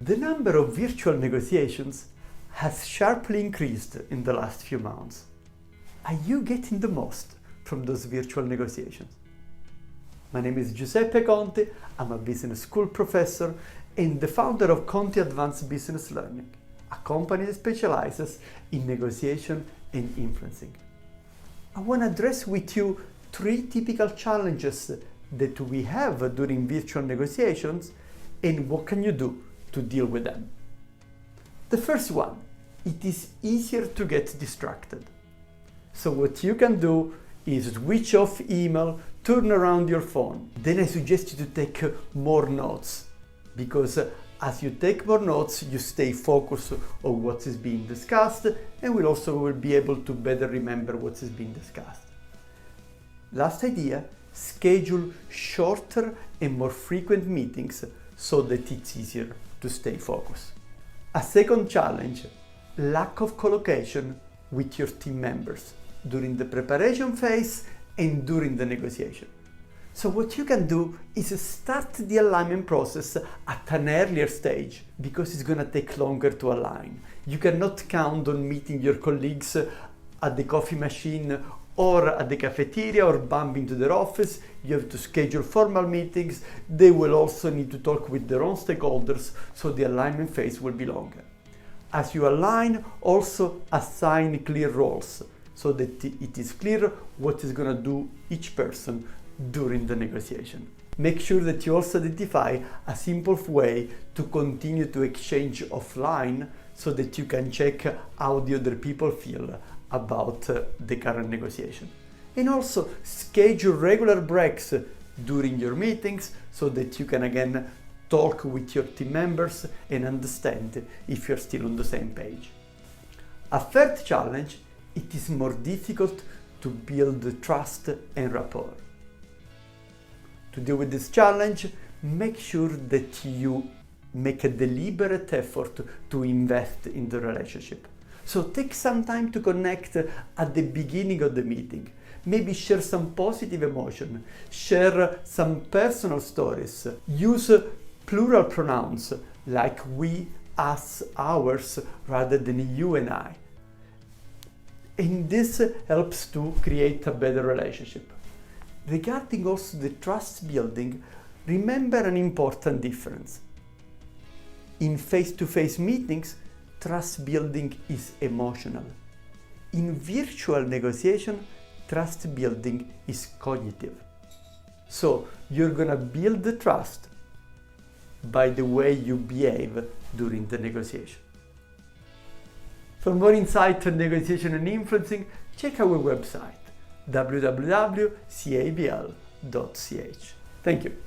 The number of virtual negotiations has sharply increased in the last few months. Are you getting the most from those virtual negotiations? My name is Giuseppe Conti, I'm a business school professor and the founder of Conti Advanced Business Learning, a company that specializes in negotiation and influencing. I want to address with you 3 typical challenges that we have during virtual negotiations and what can you do to deal with them. The first one, it is easier to get distracted. So what you can do is switch off email, turn around your phone. Then I suggest you to take more notes, because as you take more notes, you stay focused on what is being discussed and will be able to better remember what is being discussed. Last idea, schedule shorter and more frequent meetings so that it's easier to stay focused. A second challenge, lack of collocation with your team members during the preparation phase and during the negotiation. So what you can do is start the alignment process at an earlier stage, because it's going to take longer to align. You cannot count on meeting your colleagues at the coffee machine or at the cafeteria or bump into their office. You have to schedule formal meetings. They will also need to talk with their own stakeholders, so the alignment phase will be longer. As you align, also assign clear roles so that it is clear what is going to do each person during the negotiation. Make sure that you also identify a simple way to continue to exchange offline so that you can check how the other people feel about the current negotiation. And also schedule regular breaks during your meetings so that you can again talk with your team members and understand if you're still on the same page. A third challenge, it is more difficult to build trust and rapport. To deal with this challenge, make sure that you make a deliberate effort to invest in the relationship. So take some time to connect at the beginning of the meeting. Maybe share some positive emotion, share some personal stories, use plural pronouns like we, us, ours, rather than you and I. And this helps to create a better relationship. Regarding also the trust building, remember an important difference. In face-to-face meetings, trust building is emotional. In virtual negotiation, trust building is cognitive. So you're gonna build the trust by the way you behave during the negotiation. For more insight on negotiation and influencing, check our website www.cabl.ch. Thank you.